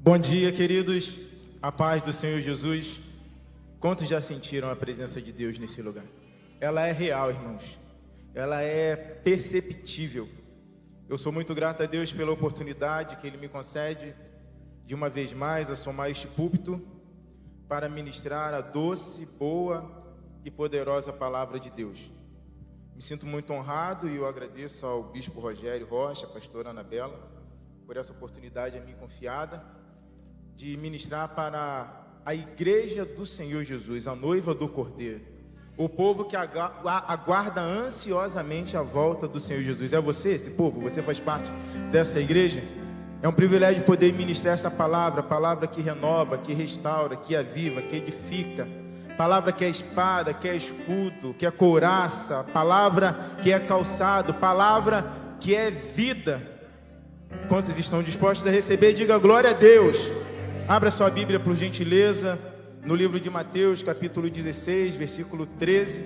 Bom dia, queridos. A paz do Senhor Jesus. Quantos já sentiram a presença de Deus nesse lugar? Ela é real, irmãos. Ela é perceptível. Eu sou muito grato a Deus pela oportunidade que Ele me concede de uma vez mais assomar este púlpito para ministrar a doce, boa e poderosa palavra de Deus. Me sinto muito honrado e eu agradeço ao Bispo Rogério Rocha, a pastora Anabela, por essa oportunidade a mim confiada de ministrar para a Igreja do Senhor Jesus, a noiva do Cordeiro, o povo que aguarda ansiosamente a volta do Senhor Jesus. É você, esse povo? Você faz parte dessa igreja? É um privilégio poder ministrar essa palavra que renova, que restaura, que aviva, que edifica, palavra que é espada, que é escudo, que é couraça, palavra que é calçado, palavra que é vida. Quantos estão dispostos a receber? Diga glória a Deus. Abra sua Bíblia, por gentileza, no livro de Mateus, capítulo 16, versículo 13.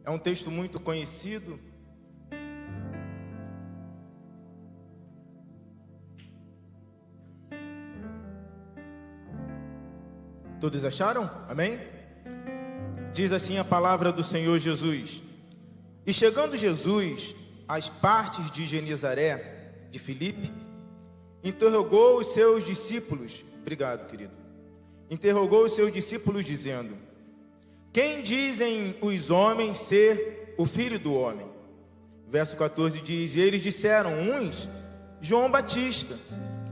É um texto muito conhecido. Todos acharam? Amém? Diz assim a palavra do Senhor Jesus: E chegando Jesus às partes de Genezaré, de Filipe, interrogou os seus discípulos. Obrigado, querido. Interrogou os seus discípulos dizendo: Quem dizem os homens ser o Filho do Homem? Verso 14 diz: E eles disseram, uns, João Batista,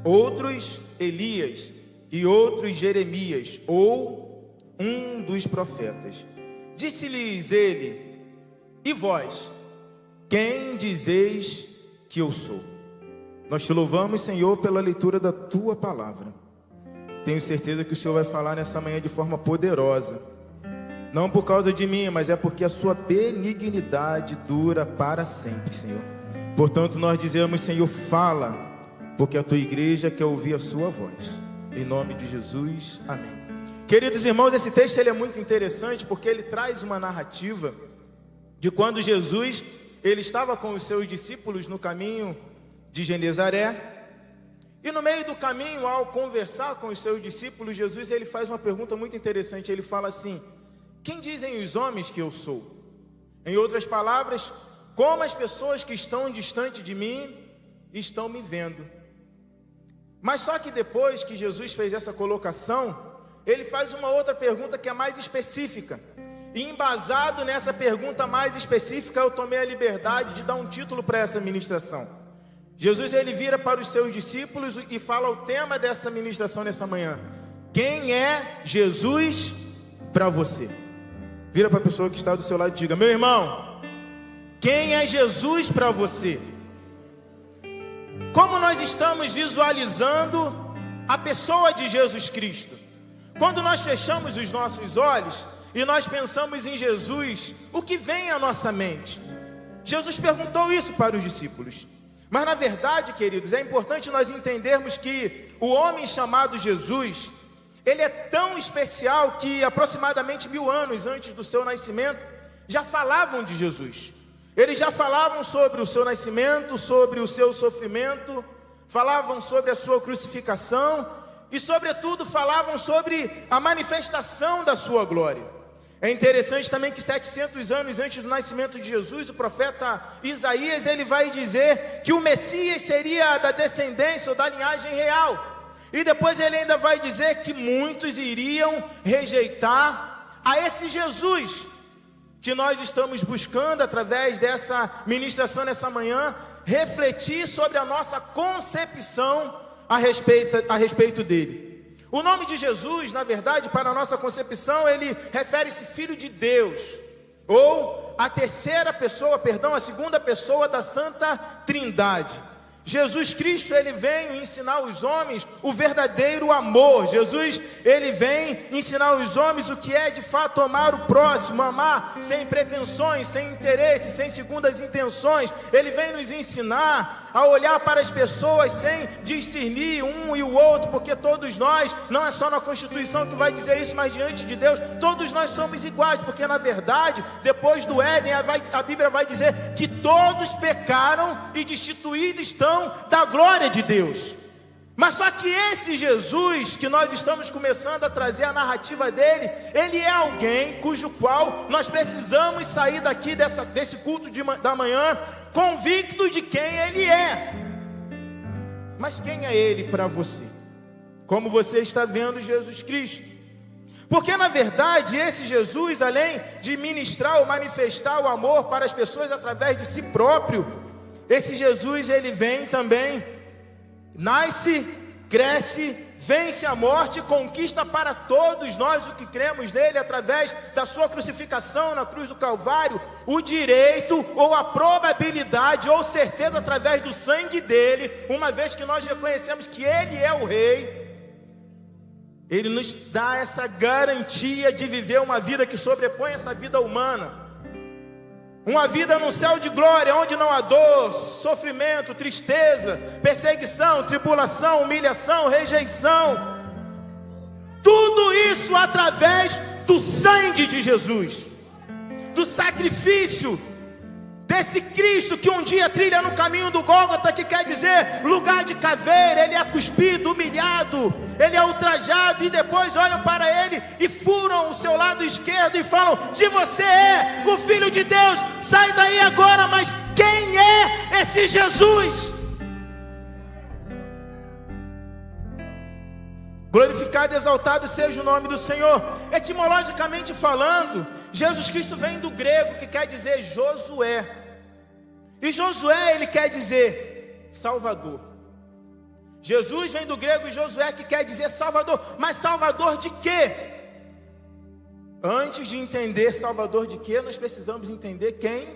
outros, Elias, e outros, Jeremias, ou um dos profetas. Disse-lhes ele: E vós, quem dizeis que eu sou? Nós te louvamos, Senhor, pela leitura da Tua palavra. Tenho certeza que o Senhor vai falar nessa manhã de forma poderosa. Não por causa de mim, mas é porque a Sua benignidade dura para sempre, Senhor. Portanto, nós dizemos, Senhor, fala, porque a Tua igreja quer ouvir a Sua voz. Em nome de Jesus, amém. Queridos irmãos, esse texto ele é muito interessante porque ele traz uma narrativa de quando Jesus ele estava com os seus discípulos no caminho de Genezaré, e no meio do caminho, ao conversar com os seus discípulos, Jesus ele faz uma pergunta muito interessante. Ele fala assim: quem dizem os homens que eu sou? Em outras palavras, como as pessoas que estão distante de mim estão me vendo? Mas só que depois que Jesus fez essa colocação, ele faz uma outra pergunta que é mais específica. E embasado nessa pergunta mais específica, eu tomei a liberdade de dar um título para essa ministração. Jesus ele vira para os seus discípulos e fala o tema dessa ministração nessa manhã: quem é Jesus para você? Vira para a pessoa que está do seu lado e diga: meu irmão, quem é Jesus para você? Como nós estamos visualizando a pessoa de Jesus Cristo? Quando nós fechamos os nossos olhos e nós pensamos em Jesus, o que vem à nossa mente? Jesus perguntou isso para os discípulos. Mas na verdade, queridos, é importante nós entendermos que o homem chamado Jesus, ele é tão especial que aproximadamente 1000 anos antes do seu nascimento, já falavam de Jesus. Eles já falavam sobre o seu nascimento, sobre o seu sofrimento, falavam sobre a sua crucificação e, sobretudo, falavam sobre a manifestação da sua glória. É interessante também que 700 anos antes do nascimento de Jesus, o profeta Isaías, ele vai dizer que o Messias seria da descendência ou da linhagem real. E depois ele ainda vai dizer que muitos iriam rejeitar a esse Jesus que nós estamos buscando através dessa ministração nessa manhã, refletir sobre a nossa concepção a respeito dele. O nome de Jesus, na verdade, para a nossa concepção, ele refere-se Filho de Deus, ou a segunda pessoa da Santa Trindade. Jesus Cristo, ele vem ensinar os homens o verdadeiro amor. Jesus, ele vem ensinar os homens o que é de fato amar o próximo, amar sem pretensões, sem interesses, sem segundas intenções. Ele vem nos ensinar a olhar para as pessoas sem discernir um e o outro, porque todos nós, não é só na Constituição que vai dizer isso, mas diante de Deus, todos nós somos iguais, porque na verdade, depois do Éden, a Bíblia vai dizer que todos pecaram e destituídos estão manifestação da glória de Deus. Mas só que esse Jesus que nós estamos começando a trazer a narrativa dele, ele é alguém cujo qual nós precisamos sair daqui desse culto da manhã convicto de quem ele é. Mas quem é ele para você? Como você está vendo Jesus Cristo? Porque na verdade esse Jesus, além de ministrar ou manifestar o amor para as pessoas através de si próprio, esse Jesus ele vem também, nasce, cresce, vence a morte e conquista para todos nós o que cremos nele através da sua crucificação na cruz do Calvário, o direito ou a probabilidade ou certeza através do sangue dele, uma vez que nós reconhecemos que ele é o rei. Ele nos dá essa garantia de viver uma vida que sobrepõe essa vida humana. Uma vida num céu de glória, onde não há dor, sofrimento, tristeza, perseguição, tribulação, humilhação, rejeição. Tudo isso através do sangue de Jesus, do sacrifício desse Cristo que um dia trilha no caminho do Gólgota, que quer dizer lugar de caveira. Ele é cuspido, humilhado, ele é ultrajado, e depois olham para ele e furam o seu lado esquerdo e falam: se você é o Filho de Deus, sai daí agora. Mas quem é esse Jesus? Glorificado e exaltado seja o nome do Senhor. Etimologicamente falando, Jesus Cristo vem do grego, que quer dizer Josué. E Josué, ele quer dizer Salvador. Jesus vem do grego Josué, que quer dizer Salvador. Mas Salvador de quê? Antes de entender Salvador de quê, nós precisamos entender quem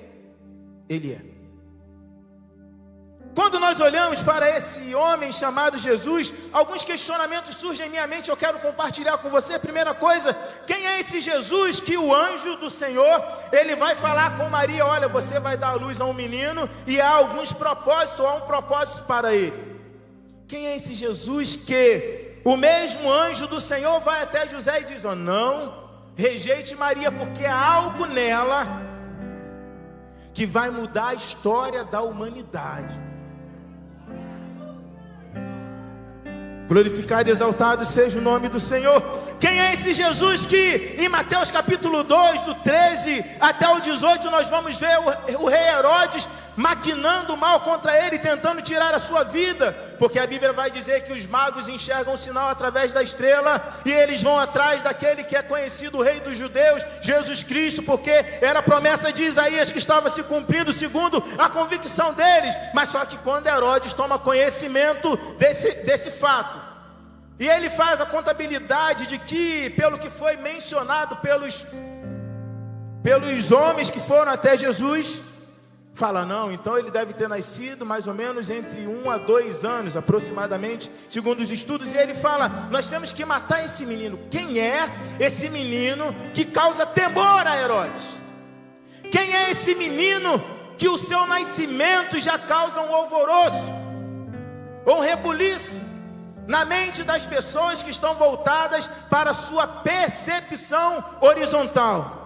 ele é. Quando nós olhamos para esse homem chamado Jesus, alguns questionamentos surgem em minha mente, eu quero compartilhar com você. Primeira coisa, quem é esse Jesus que o anjo do Senhor, ele vai falar com Maria: olha, você vai dar à luz a um menino e há alguns propósitos, ou há um propósito para ele. Quem é esse Jesus que o mesmo anjo do Senhor vai até José e diz: oh, não rejeite Maria, porque há algo nela que vai mudar a história da humanidade. Glorificado e exaltado seja o nome do Senhor. Quem é esse Jesus que em Mateus capítulo 2, do 13 até o 18, nós vamos ver o rei Herodes maquinando mal contra ele, tentando tirar a sua vida? Porque a Bíblia vai dizer que os magos enxergam o sinal através da estrela, e eles vão atrás daquele que é conhecido o rei dos judeus, Jesus Cristo, porque era a promessa de Isaías que estava se cumprindo segundo a convicção deles. Mas só que quando Herodes toma conhecimento desse fato, e ele faz a contabilidade de que, pelo que foi mencionado pelos homens que foram até Jesus, fala: não, então ele deve ter nascido mais ou menos entre 1 a 2 anos aproximadamente, segundo os estudos. E ele fala: nós temos que matar esse menino. Quem é esse menino que causa temor a Herodes? Quem é esse menino que o seu nascimento já causa um alvoroço ou um rebuliço na mente das pessoas que estão voltadas para a sua percepção horizontal?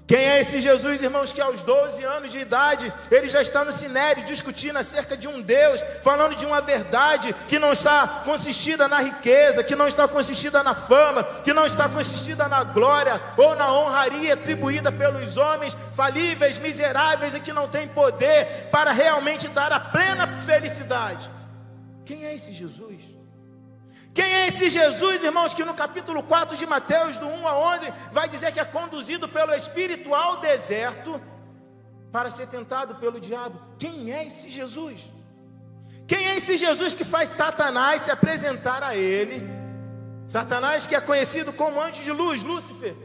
Quem é esse Jesus, irmãos, que aos 12 anos de idade, ele já está no Sinédrio discutindo acerca de um Deus, falando de uma verdade que não está consistida na riqueza, que não está consistida na fama, que não está consistida na glória ou na honraria atribuída pelos homens falíveis, miseráveis e que não tem poder para realmente dar a plena felicidade. Quem é esse Jesus? Quem é esse Jesus, irmãos, que no capítulo 4 de Mateus, do 1 a 11, vai dizer que é conduzido pelo Espírito ao deserto para ser tentado pelo diabo? Quem é esse Jesus? Quem é esse Jesus que faz Satanás se apresentar a ele? Satanás, que é conhecido como anjo de luz, Lúcifer,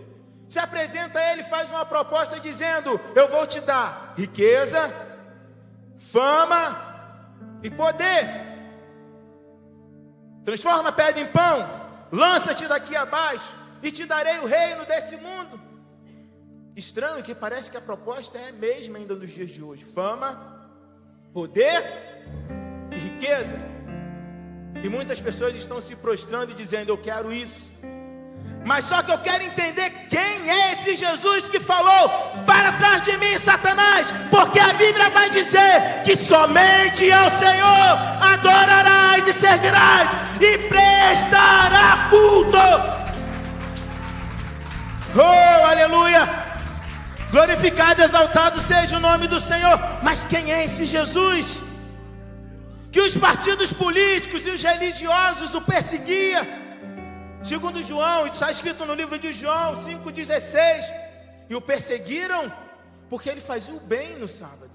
se apresenta a ele e faz uma proposta dizendo: eu vou te dar riqueza, fama e poder. Transforma a pedra em pão, lança-te daqui abaixo e te darei o reino desse mundo. Estranho que parece que a proposta é a mesma ainda nos dias de hoje: fama, poder e riqueza. E muitas pessoas estão se prostrando e dizendo: eu quero isso. Mas só que eu quero entender quem é esse Jesus que falou: para trás de mim, Satanás, porque a Bíblia vai dizer que somente ao Senhor adorarás e servirás e prestará culto. Oh, aleluia! Glorificado, exaltado seja o nome do Senhor. Mas quem é esse Jesus que os partidos políticos e os religiosos o perseguiam? Segundo João, está escrito no livro de João 5,16, e o perseguiram porque ele fazia o bem no sábado.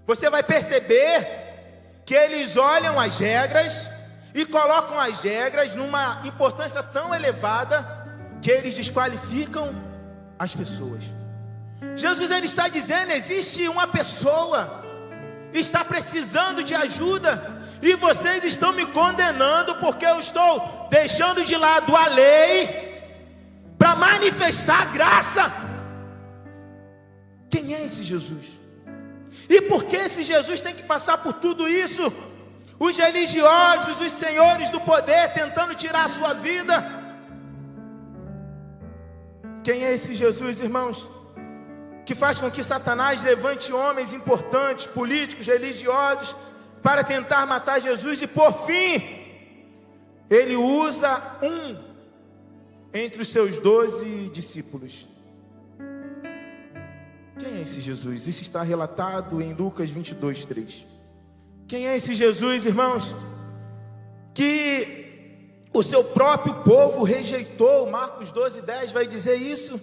Você vai perceber que eles olham as regras e colocam as regras numa importância tão elevada que eles desqualificam as pessoas. Jesus, ele está dizendo: existe uma pessoa que está precisando de ajuda, e vocês estão me condenando porque eu estou deixando de lado a lei para manifestar a graça. Quem é esse Jesus? E por que esse Jesus tem que passar por tudo isso? Os religiosos, os senhores do poder tentando tirar a sua vida. Quem é esse Jesus, irmãos, que faz com que Satanás levante homens importantes, políticos, religiosos, para tentar matar Jesus, e por fim ele usa um entre os seus 12 discípulos. Quem é esse Jesus? Isso está relatado em Lucas 22:3. Quem é esse Jesus, irmãos, que o seu próprio povo rejeitou? Marcos 12:10 vai dizer isso.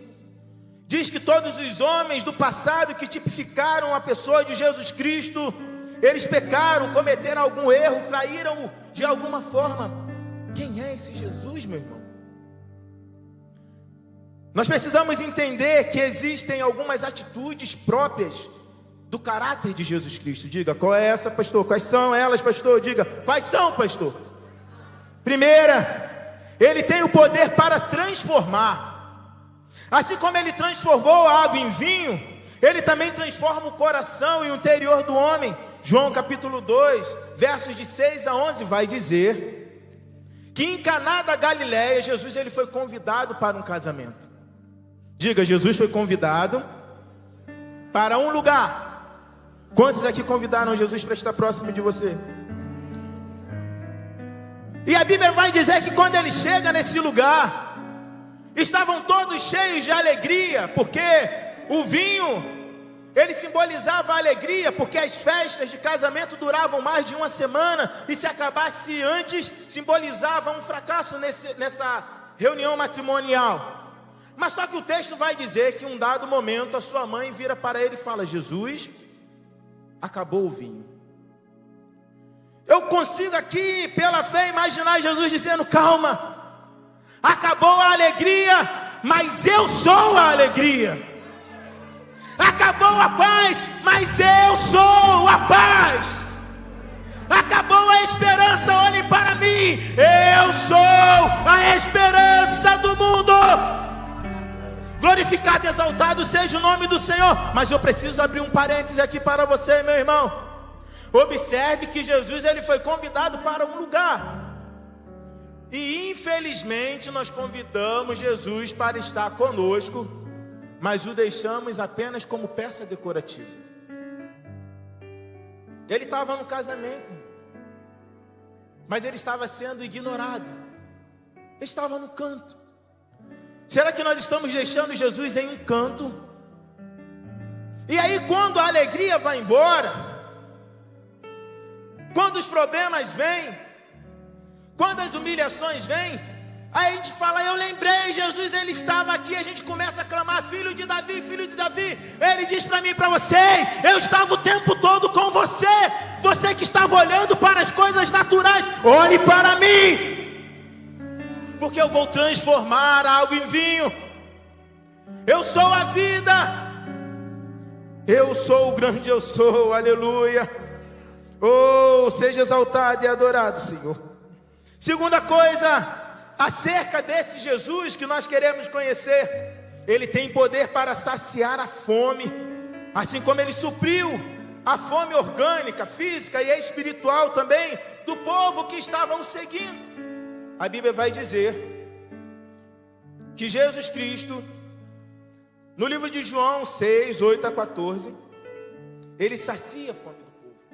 Diz que todos os homens do passado que tipificaram a pessoa de Jesus Cristo, eles pecaram, cometeram algum erro, traíram-o de alguma forma. Quem é esse Jesus, meu irmão? Nós precisamos entender que existem algumas atitudes próprias do caráter de Jesus Cristo. Diga, qual é essa, pastor? Quais são elas, pastor? Diga, quais são, pastor? Primeira, ele tem o poder para transformar. Assim como ele transformou a água em vinho, ele também transforma o coração e o interior do homem. João capítulo 2, versos de 6 a 11 vai dizer que em Caná da Galileia, Jesus ele foi convidado para um casamento. Diga, Jesus foi convidado para um lugar. Quantos aqui convidaram Jesus para estar próximo de você? E a Bíblia vai dizer que quando ele chega nesse lugar, estavam todos cheios de alegria, porque o vinho, ele simbolizava a alegria, porque as festas de casamento duravam mais de uma semana, e se acabasse antes, simbolizava um fracasso nessa reunião matrimonial. Mas só que o texto vai dizer que em um dado momento a sua mãe vira para ele e fala: Jesus, acabou o vinho. Eu consigo aqui pela fé imaginar Jesus dizendo: calma, acabou a alegria, mas eu sou a alegria. Acabou a paz, mas eu sou a paz. Acabou a esperança, olhem para mim, eu sou a esperança do mundo. Glorificado e exaltado seja o nome do Senhor. Mas eu preciso abrir um parêntese aqui para você, meu irmão. Observe que Jesus ele foi convidado para um lugar, e infelizmente nós convidamos Jesus para estar conosco, mas o deixamos apenas como peça decorativa. Ele estava no casamento, mas ele estava sendo ignorado. Ele estava no canto. Será que nós estamos deixando Jesus em um canto? E aí quando a alegria vai embora, quando os problemas vêm, quando as humilhações vêm, aí a gente fala: eu lembrei, Jesus ele estava aqui. A gente começa a clamar: filho de Davi, filho de Davi. Ele diz para mim e para você: eu estava o tempo todo com você. Você que estava olhando para as coisas naturais, olhe para mim, porque eu vou transformar a água em vinho. Eu sou a vida, eu sou o grande eu sou, aleluia. Oh, seja exaltado e adorado, Senhor. Segunda coisa, acerca desse Jesus que nós queremos conhecer, ele tem poder para saciar a fome, assim como ele supriu a fome orgânica, física e espiritual também do povo que estava o seguindo. A Bíblia vai dizer que Jesus Cristo, no livro de João 6, 8 a 14, ele sacia a fome do povo.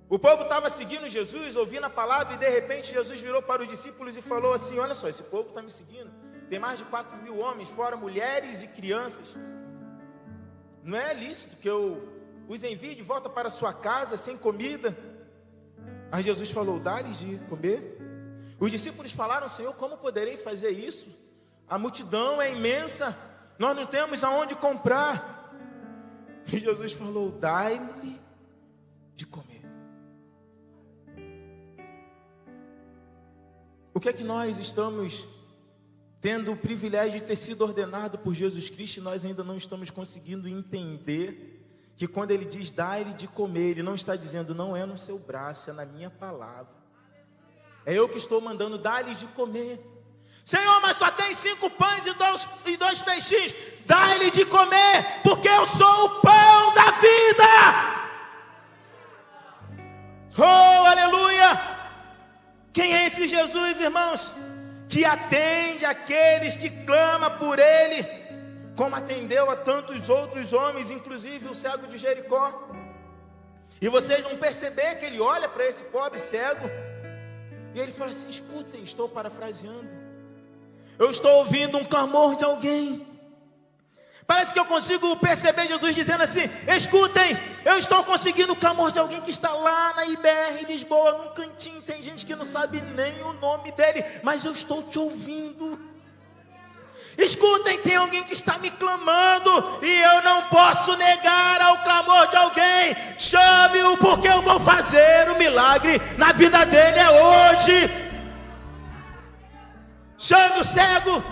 O povo estava seguindo Jesus, ouvindo a palavra, e de repente Jesus virou para os discípulos e falou assim: olha só, esse povo está me seguindo, tem mais de 4.000 homens, fora mulheres e crianças. Não é lícito que eu os envie de volta para sua casa sem comida? Aí Jesus falou: dá-lhes de comer. Os discípulos falaram: Senhor, como poderei fazer isso? A multidão é imensa, nós não temos aonde comprar. E Jesus falou: dai-lhe de comer. O que é que nós estamos tendo o privilégio de ter sido ordenado por Jesus Cristo, e nós ainda não estamos conseguindo entender que quando Ele diz dai-lhe de comer, Ele não está dizendo não é no seu braço, é na minha palavra. É eu que estou mandando dar-lhe de comer. Senhor, mas só tem 5 pães e 2 peixinhos. Dá-lhe de comer, porque eu sou o pão da vida. Oh, aleluia! Quem é esse Jesus, irmãos? Que atende aqueles que clamam por Ele, como atendeu a tantos outros homens, inclusive o cego de Jericó. E vocês vão perceber que Ele olha para esse pobre cego e Ele fala assim: escutem, estou parafraseando, eu estou ouvindo um clamor de alguém. Parece que eu consigo perceber Jesus dizendo assim: escutem, eu estou conseguindo o clamor de alguém que está lá na IBR Lisboa, num cantinho. Tem gente que não sabe nem o nome dele, mas eu estou te ouvindo. Escutem, tem alguém que está me clamando e eu não posso negar ao clamor de alguém. Chame-o, porque eu vou fazer o milagre na vida dele é hoje. Chame o cego.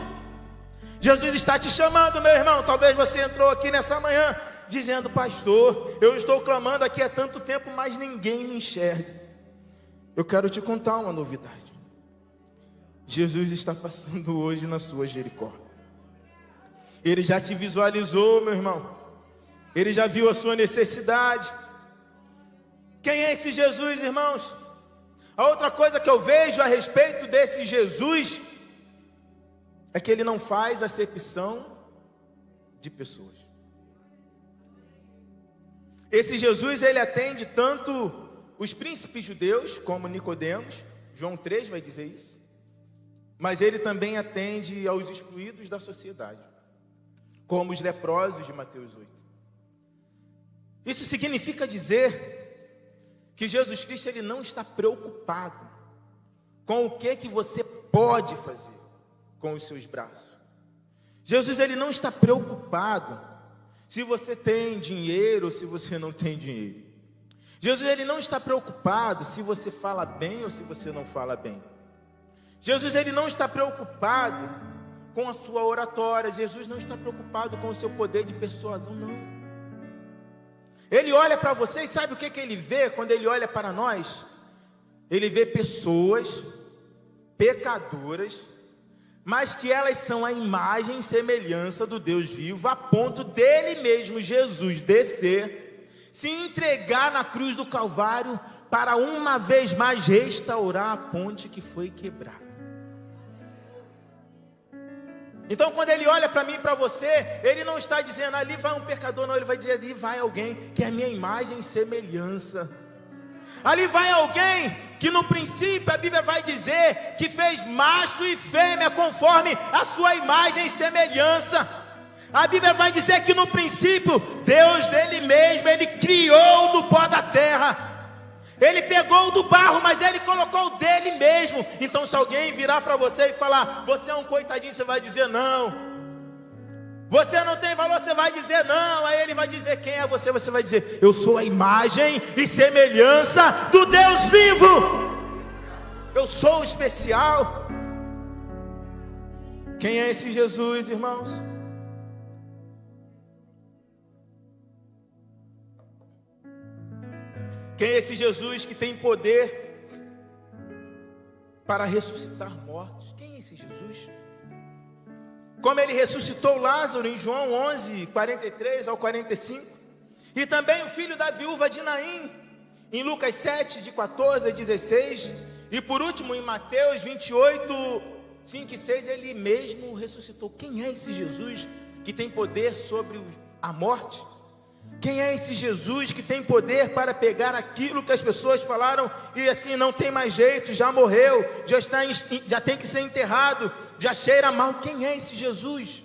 Jesus está te chamando, meu irmão. Talvez você entrou aqui nessa manhã dizendo: pastor, eu estou clamando aqui há tanto tempo, mas ninguém me enxerga. Eu quero te contar uma novidade. Jesus está passando hoje na sua Jericó. Ele já te visualizou, meu irmão. Ele já viu a sua necessidade. Quem é esse Jesus, irmãos? A outra coisa que eu vejo a respeito desse Jesus é que Ele não faz acepção de pessoas. Esse Jesus, Ele atende tanto os príncipes judeus, como Nicodemos, João 3 vai dizer isso, mas Ele também atende aos excluídos da sociedade, como os leprosos de Mateus 8. Isso significa dizer que Jesus Cristo, Ele não está preocupado com o que você pode fazer com os seus braços. Jesus, Ele não está preocupado se você tem dinheiro ou se você não tem dinheiro. Jesus, Ele não está preocupado se você fala bem ou se você não fala bem. Jesus, Ele não está preocupado com a sua oratória. Jesus não está preocupado com o seu poder de persuasão, não. Ele olha para você e sabe o que Ele vê quando Ele olha para nós? Ele vê pessoas pecadoras, mas que elas são a imagem e semelhança do Deus vivo, a ponto dele mesmo, Jesus, descer, se entregar na cruz do Calvário, para uma vez mais restaurar a ponte que foi quebrada. Então, quando Ele olha para mim e para você, Ele não está dizendo: ali vai um pecador, não. Ele vai dizer: ali vai alguém que é a minha imagem e semelhança. Ali vai alguém que no princípio a Bíblia vai dizer que fez macho e fêmea conforme a sua imagem e semelhança. A Bíblia vai dizer que no princípio Deus dele mesmo, Ele criou do pó da terra. Ele pegou do barro, mas Ele colocou dele mesmo. Então, se alguém virar para você e falar: você é um coitadinho, você vai dizer: não. Você não tem valor, você vai dizer: não. Aí Ele vai dizer: quem é você? Você vai dizer: eu sou a imagem e semelhança do Deus vivo. Eu sou especial. Quem é esse Jesus, irmãos? Quem é esse Jesus que tem poder para ressuscitar mortos? Quem é esse Jesus? Como Ele ressuscitou Lázaro em João 11, 43 ao 45. E também o filho da viúva de Naim, em Lucas 7, de 14 a 16. E por último em Mateus 28, 5 e 6, Ele mesmo ressuscitou. Quem é esse Jesus que tem poder sobre a morte? Quem é esse Jesus que tem poder para pegar aquilo que as pessoas falaram e assim não tem mais jeito, já morreu, já tem que ser enterrado, já cheira mal? Quem é esse Jesus?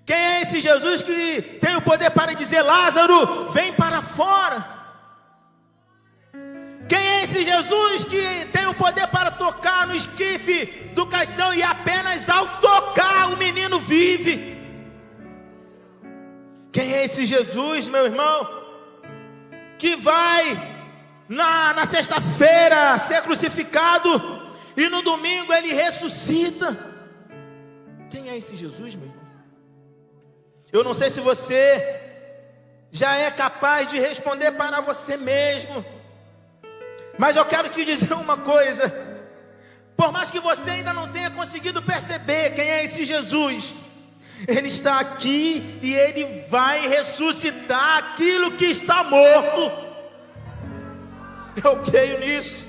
Quem é esse Jesus que tem o poder para dizer: Lázaro, vem para fora? Quem é esse Jesus que tem o poder para tocar no esquife do caixão e apenas ao tocar o menino vive? Quem é esse Jesus, meu irmão, que vai na sexta-feira ser crucificado e no domingo ele ressuscita? Quem é esse Jesus, meu irmão? Eu não sei se você já é capaz de responder para você mesmo, mas eu quero te dizer uma coisa: por mais que você ainda não tenha conseguido perceber quem é esse Jesus, Ele está aqui e Ele vai ressuscitar aquilo que está morto. Eu creio nisso.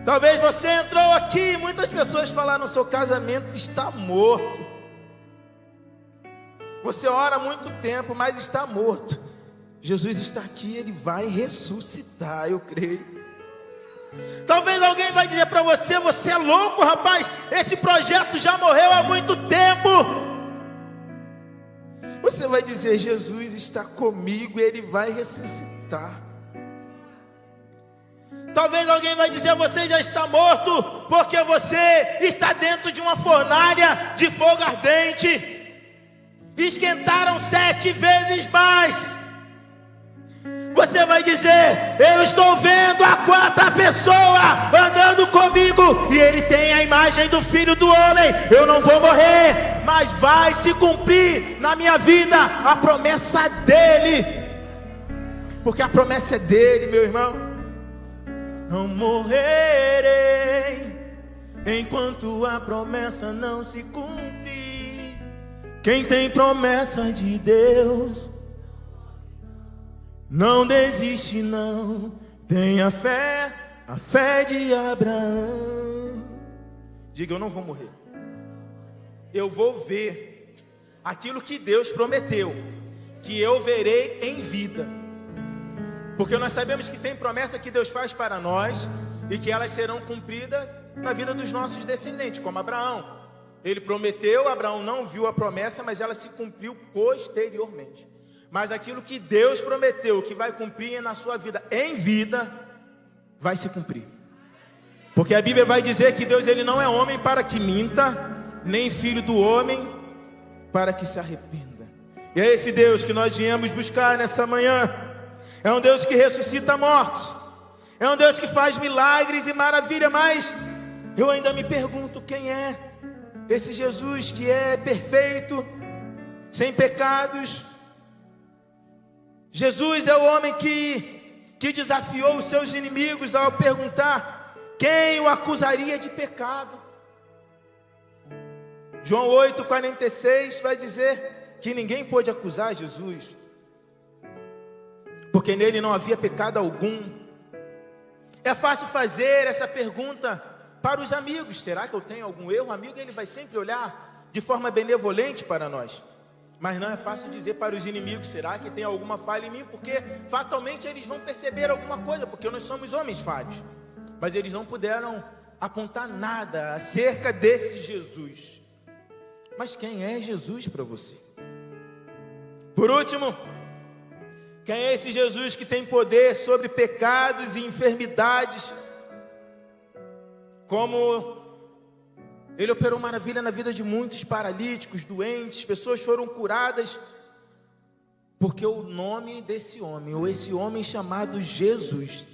Talvez você entrou aqui e muitas pessoas falaram: seu casamento está morto. Você ora há muito tempo, mas está morto. Jesus está aqui, Ele vai ressuscitar, eu creio. Talvez alguém vai dizer para você: você é louco, rapaz, esse projeto já morreu há muito tempo. Você vai dizer: Jesus está comigo e Ele vai ressuscitar. Talvez alguém vai dizer: você já está morto, porque você está dentro de uma fornalha de fogo ardente. Esquentaram 7 vezes mais. Você vai dizer: eu estou vendo a 4ª pessoa andando comigo e ele tem a imagem do Filho do Homem. Eu não vou morrer, mas vai se cumprir na minha vida a promessa dele, porque a promessa é dele, meu irmão. Não morrerei enquanto a promessa não se cumprir. Quem tem promessa de Deus não desiste, não. Tenha fé, a fé de Abraão. Diga: eu não vou morrer, eu vou ver aquilo que Deus prometeu, que eu verei em vida. Porque nós sabemos que tem promessa que Deus faz para nós e que elas serão cumpridas na vida dos nossos descendentes, como Abraão. Ele prometeu, Abraão não viu a promessa, mas ela se cumpriu posteriormente. Mas aquilo que Deus prometeu, que vai cumprir na sua vida, em vida, vai se cumprir. Porque a Bíblia vai dizer que Deus, Ele não é homem para que minta, nem filho do homem para que se arrependa. E é esse Deus que nós viemos buscar nessa manhã. É um Deus que ressuscita mortos, é um Deus que faz milagres e maravilha. Mas eu ainda me pergunto: quem é esse Jesus que é perfeito, sem pecados? Jesus é o homem que desafiou os seus inimigos ao perguntar: quem o acusaria de pecado? João 8,46 vai dizer que ninguém pôde acusar Jesus, porque nele não havia pecado algum. É fácil fazer essa pergunta para os amigos: será que eu tenho algum erro? O amigo, ele vai sempre olhar de forma benevolente para nós. Mas não é fácil dizer para os inimigos: será que tem alguma falha em mim? Porque fatalmente eles vão perceber alguma coisa, porque nós somos homens falhos. Mas eles não puderam apontar nada acerca desse Jesus. Mas quem é Jesus para você? Por último, quem é esse Jesus que tem poder sobre pecados e enfermidades? Como Ele operou maravilha na vida de muitos paralíticos, doentes, pessoas foram curadas, porque o nome desse homem, ou esse homem chamado Jesus,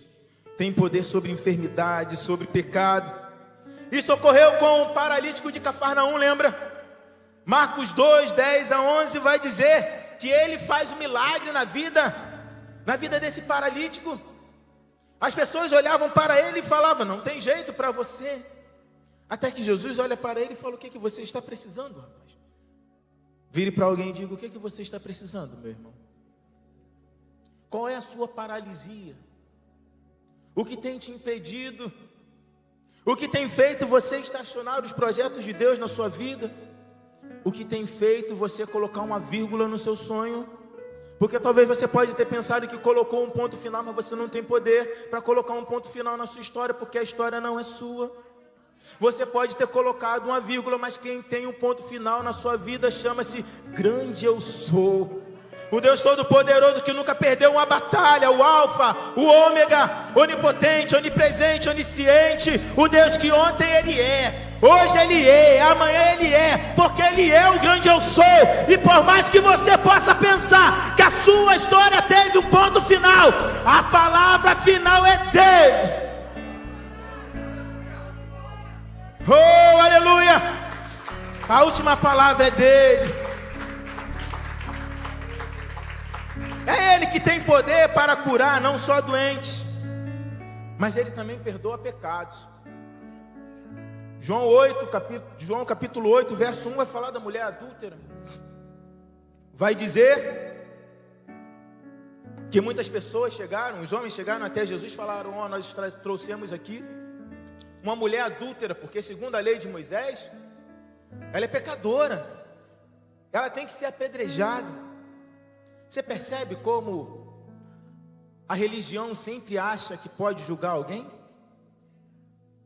tem poder sobre enfermidade, sobre pecado. Isso ocorreu com o paralítico de Cafarnaum, lembra? Marcos 2, 10 a 11 vai dizer que ele faz um milagre na vida desse paralítico. As pessoas olhavam para ele e falavam: não tem jeito para você. Até que Jesus olha para ele e fala: o que você está precisando, rapaz? Vire para alguém e diga: o que você está precisando, meu irmão? Qual é a sua paralisia? O que tem te impedido? O que tem feito você estacionar os projetos de Deus na sua vida? o que tem feito você colocar uma vírgula no seu sonho. Porque talvez você pode ter pensado que colocou um ponto final, mas você não tem poder para colocar um ponto final na sua história, porque a história não é sua. Você pode ter colocado uma vírgula, mas quem tem um ponto final na sua vida chama-se grande eu sou. O Deus Todo-Poderoso que nunca perdeu uma batalha, o Alfa, o Ômega, onipotente, onipresente, onisciente, o Deus que ontem Ele é, hoje Ele é, amanhã Ele é, porque Ele é o grande eu sou. E por mais que você possa pensar que a sua história teve um ponto final, a palavra final é dele. Oh, aleluia! A última palavra é dele. É Ele que tem poder para curar não só doentes, mas Ele também perdoa pecados. João capítulo 8, verso 1 vai falar da mulher adúltera. Vai dizer que muitas pessoas chegaram, os homens chegaram até Jesus e falaram: ó, nós trouxemos aqui uma mulher adúltera, porque segundo a lei de Moisés, ela é pecadora, ela tem que ser apedrejada. Você percebe como a religião sempre acha que pode julgar alguém?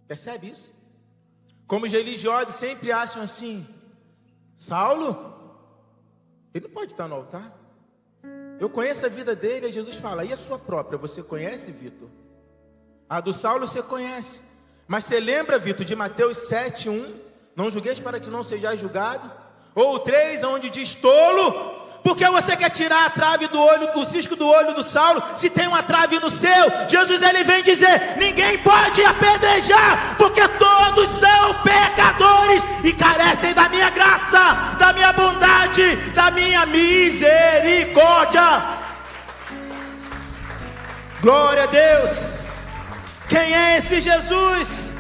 Percebe isso? Como os religiosos sempre acham assim: Saulo, ele não pode estar no altar. Eu conheço a vida dele. E Jesus fala: e a sua própria, você conhece, Vitor? A do Saulo você conhece. Mas você lembra, Vitor, de Mateus 7:1? Não julgueis para que não sejais julgado. Ou o 3, onde diz: tolo, porque você quer tirar a trave do olho, o cisco do olho do Saulo, se tem uma trave no seu? Jesus, ele vem dizer: ninguém pode apedrejar, porque todos são pecadores e carecem da minha graça, da minha bondade, da minha misericórdia. Glória a Deus. Quem é esse Jesus?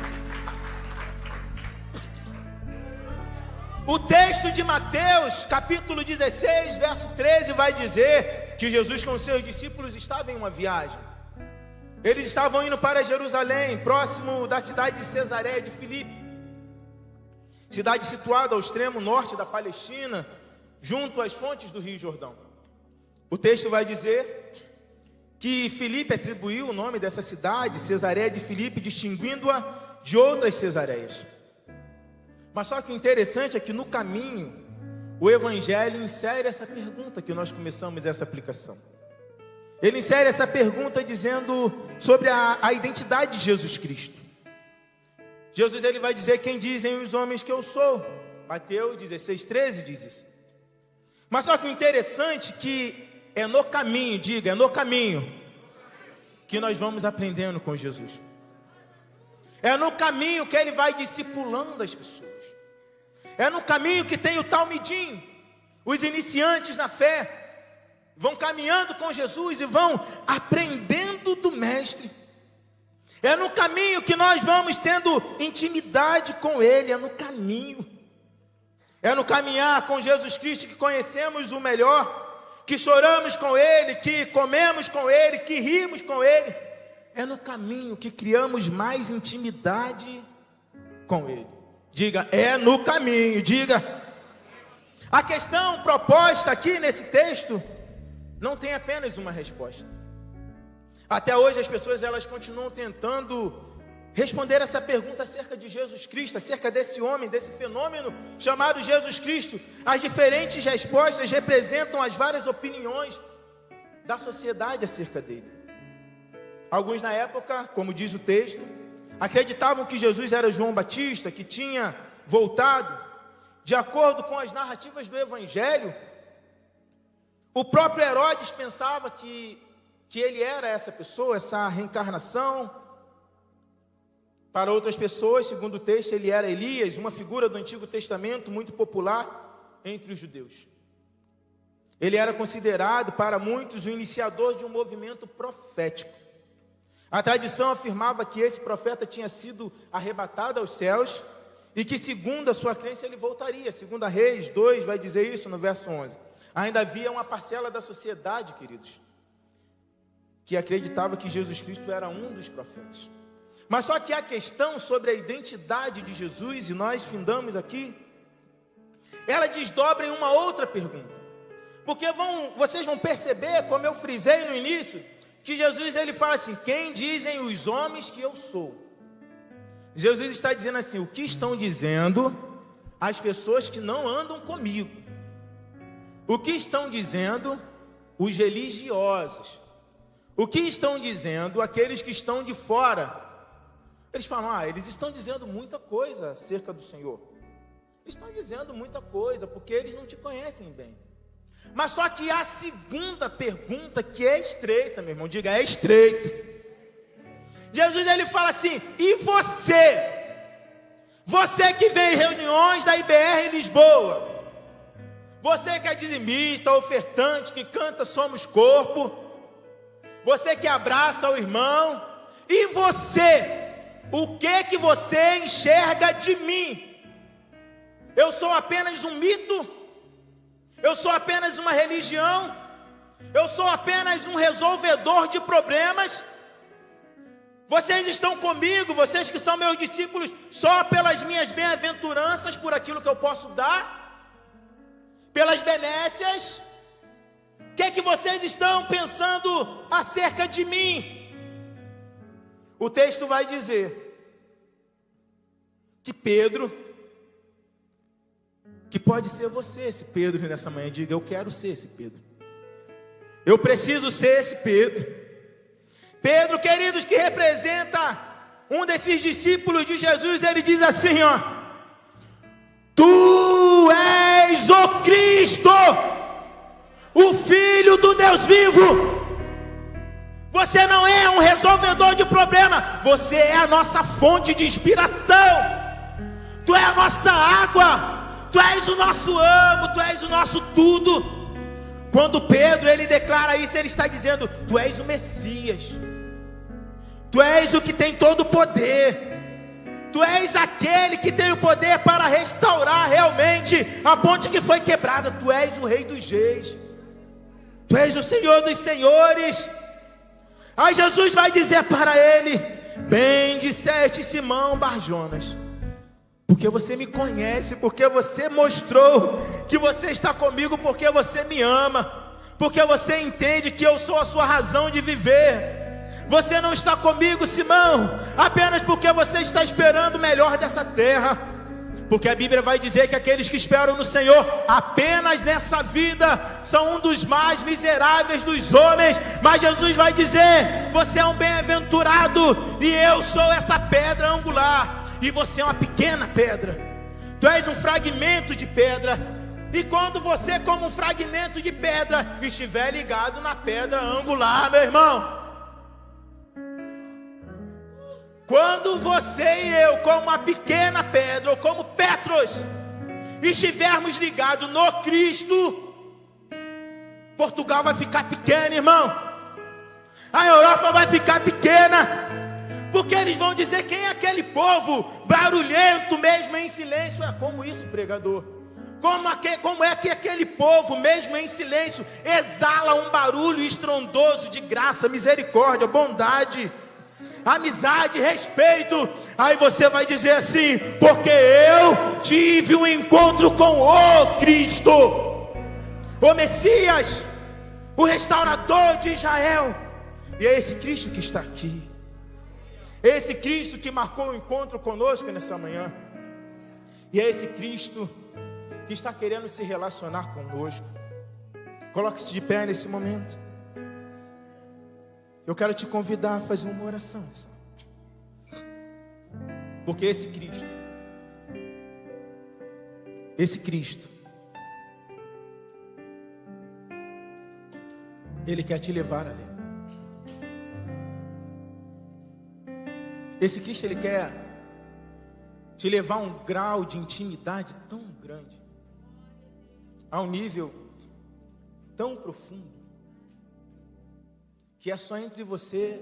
O texto de Mateus, capítulo 16, verso 13, vai dizer que Jesus com seus discípulos estava em uma viagem. Eles estavam indo para Jerusalém, próximo da cidade de Cesareia de Filipe, cidade situada ao extremo norte da Palestina, junto às fontes do Rio Jordão. O texto vai dizer que Filipe atribuiu o nome dessa cidade, Cesareia de Filipe, distinguindo-a de outras Cesareias. Mas só que o interessante é que no caminho, o Evangelho insere essa pergunta que nós começamos essa aplicação. Ele insere essa pergunta dizendo sobre a identidade de Jesus Cristo. Jesus, ele vai dizer: quem dizem os homens que eu sou? Mateus 16:13 diz isso. Mas só que o interessante é que é no caminho, diga, é no caminho que nós vamos aprendendo com Jesus. É no caminho que ele vai discipulando as pessoas. É no caminho que tem o talmidim, os iniciantes na fé, vão caminhando com Jesus e vão aprendendo do Mestre. É no caminho que nós vamos tendo intimidade com Ele, é no caminho. É no caminhar com Jesus Cristo que conhecemos o melhor, que choramos com Ele, que comemos com Ele, que rimos com Ele. É no caminho que criamos mais intimidade com Ele. Diga, é no caminho, diga. A questão proposta aqui nesse texto não tem apenas uma resposta. Até hoje as pessoas elas continuam tentando responder essa pergunta acerca de Jesus Cristo, acerca desse homem, desse fenômeno chamado Jesus Cristo. As diferentes respostas representam as várias opiniões da sociedade acerca dele. Alguns na época, como diz o texto, acreditavam que Jesus era João Batista, que tinha voltado. De acordo com as narrativas do Evangelho, o próprio Herodes pensava que ele era essa pessoa, essa reencarnação. Para outras pessoas, segundo o texto, ele era Elias, uma figura do Antigo Testamento muito popular entre os judeus. Ele era considerado para muitos o iniciador de um movimento profético. A tradição afirmava que esse profeta tinha sido arrebatado aos céus e que, segundo a sua crença, ele voltaria. Segundo Reis 2 vai dizer isso no verso 11. Ainda havia uma parcela da sociedade, queridos, que acreditava que Jesus Cristo era um dos profetas. Mas só que a questão sobre a identidade de Jesus, e nós findamos aqui, ela desdobra em uma outra pergunta. Porque vocês vão perceber, como eu frisei no início, que Jesus ele fala assim: quem dizem os homens que eu sou? Jesus está dizendo assim: o que estão dizendo as pessoas que não andam comigo? O que estão dizendo os religiosos? O que estão dizendo aqueles que estão de fora? Eles falam: eles estão dizendo muita coisa acerca do Senhor. Estão dizendo muita coisa, porque eles não te conhecem bem. Mas só que a segunda pergunta, que é estreita, meu irmão, diga, é estreito. Jesus ele fala assim: e você? Você que vem em reuniões da IBR em Lisboa, você que é dizimista, ofertante, que canta Somos Corpo, você que abraça o irmão, e você? O que você enxerga de mim? Eu sou apenas um mito? Eu sou apenas uma religião? Eu sou apenas um resolvedor de problemas? Vocês estão comigo, vocês que são meus discípulos, só pelas minhas bem-aventuranças, por aquilo que eu posso dar? Pelas benécias? O que é que vocês estão pensando acerca de mim? O texto vai dizer que Pedro, que pode ser você esse Pedro nessa manhã, diga: eu quero ser esse Pedro, eu preciso ser esse Pedro. Pedro, queridos, que representa um desses discípulos de Jesus, ele diz assim: tu és o Cristo, o Filho do Deus vivo. Você não é um resolvedor de problema, você é a nossa fonte de inspiração. Tu és a nossa água, tu és o nosso amo, tu és o nosso tudo. Quando Pedro ele declara isso, ele está dizendo: tu és o Messias, tu és o que tem todo o poder, tu és aquele que tem o poder para restaurar realmente a ponte que foi quebrada. Tu és o Rei dos Reis, tu és o Senhor dos Senhores. Aí Jesus vai dizer para ele: bem disseste, Simão Barjonas, porque você me conhece, porque você mostrou que você está comigo, porque você me ama, porque você entende que eu sou a sua razão de viver. Você não está comigo, Simão, apenas porque você está esperando o melhor dessa terra. Porque a Bíblia vai dizer que aqueles que esperam no Senhor apenas nessa vida são um dos mais miseráveis dos homens. Mas Jesus vai dizer: você é um bem-aventurado, e eu sou essa pedra angular, e você é uma pequena pedra. Tu és um fragmento de pedra. E quando você, como um fragmento de pedra, estiver ligado na pedra angular, meu irmão, quando você e eu, como uma pequena pedra, ou como Petros, estivermos ligados no Cristo, Portugal vai ficar pequena, irmão. A Europa vai ficar pequena, porque eles vão dizer: quem é aquele povo barulhento, mesmo em silêncio? Como isso, pregador? Como é que aquele povo, mesmo em silêncio, exala um barulho estrondoso de graça, misericórdia, bondade, amizade, respeito? Aí você vai dizer assim: porque eu tive um encontro com o Cristo, o Messias, o restaurador de Israel. E é esse Cristo que está aqui, é esse Cristo que marcou o encontro conosco nessa manhã, e é esse Cristo que está querendo se relacionar conosco. Coloque-se de pé nesse momento. Eu quero te convidar a fazer uma oração, porque esse Cristo, Ele quer te levar ali. Esse Cristo, Ele quer te levar a um grau de intimidade tão grande, a um nível tão profundo, que é só entre você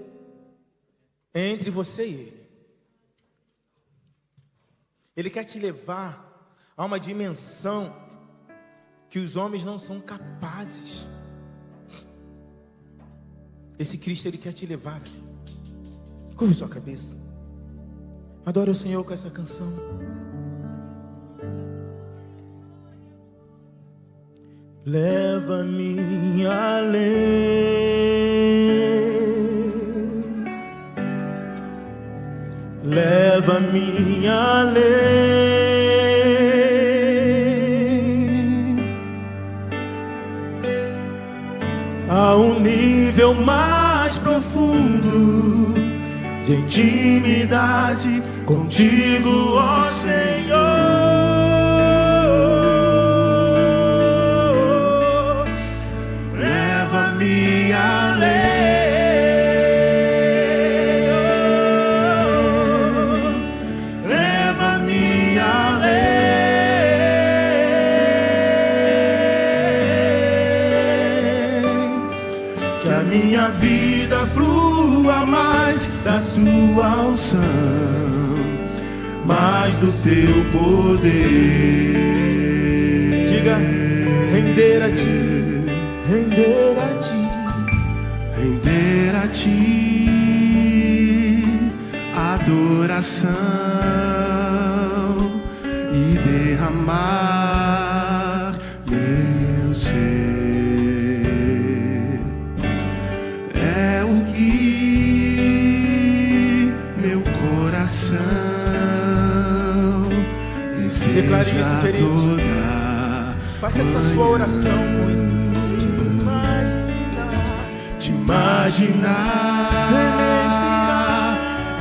e Ele. Ele quer te levar a uma dimensão que os homens não são capazes. Esse Cristo, Ele quer te levar. Curva sua cabeça, adore o Senhor com essa canção. leva-me além, leva-me além, a um nível mais profundo de intimidade contigo, ó Senhor. Leva-me além, leva-me além, que a minha vida flua mais da tua unção, mais do teu poder. Diga: render a ti, render a ti, render a ti adoração e derramar meu ser. É o que meu coração deseja. Declare isso, querido. Faça essa sua oração com ele. Te imaginar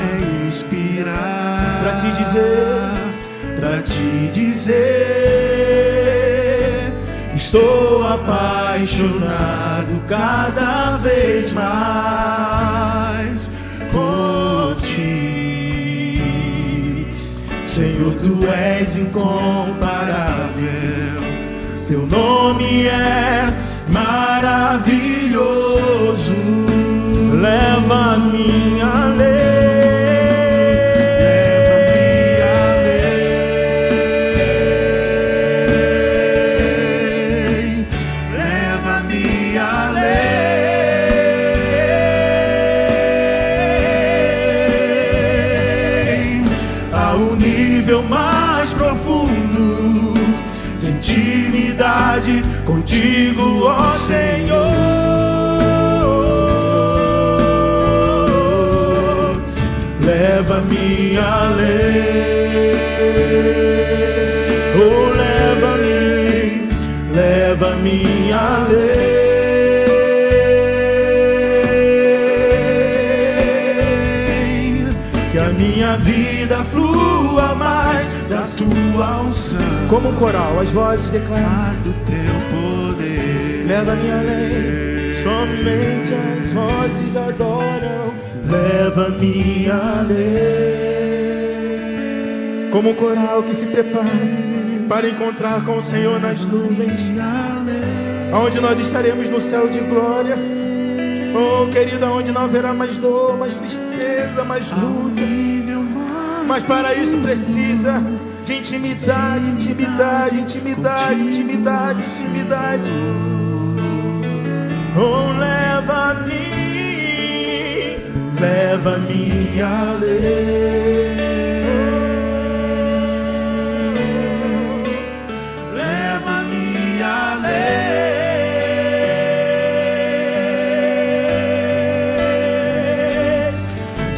é inspirar pra te dizer que estou apaixonado cada vez mais por ti. Senhor, tu és incomparável, seu nome é maravilhoso. Leva-me além, leva-me além, a um nível mais profundo de intimidade contigo, ó Senhor. Leva-me além, oh, leva-me, leva-me além, que a minha vida flua mais da tua unção. Como um coral, as vozes declaram: mais do teu poder. Leva-me além, somente as vozes adoram. Leva-me além, como um coral que se prepara para encontrar com o Senhor nas nuvens, onde nós estaremos no céu de glória. Oh, querida, onde não haverá mais dor, mais tristeza, mais luta. Mas para isso precisa de intimidade, intimidade, intimidade, intimidade, intimidade. Oh, leva-me, leva-me além, leva-me além,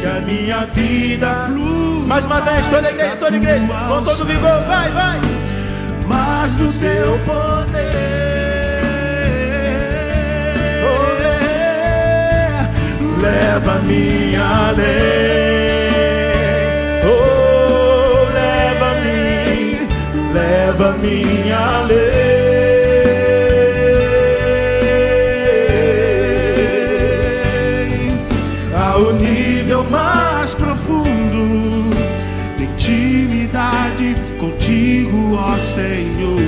que a minha vida flua. Mais uma vez, toda a igreja, com todo vigor, vai, vai. Mas do teu poder. Leva-me além, oh, leva-me, leva-me além, ao nível mais profundo de intimidade contigo, ó Senhor.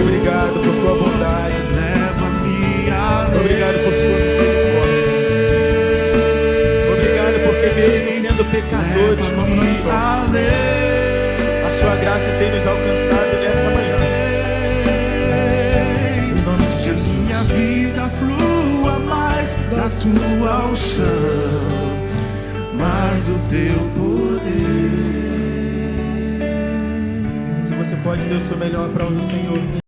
Obrigado por tua bondade. Obrigado por sua misericórdia. Obrigado porque mesmo sendo pecadores como nós somos, a sua graça tem nos alcançado nessa manhã. Em nome de Jesus. Minha vida flua mais da tua unção, mais do teu poder. Se você pode dar o seu melhor para o Senhor.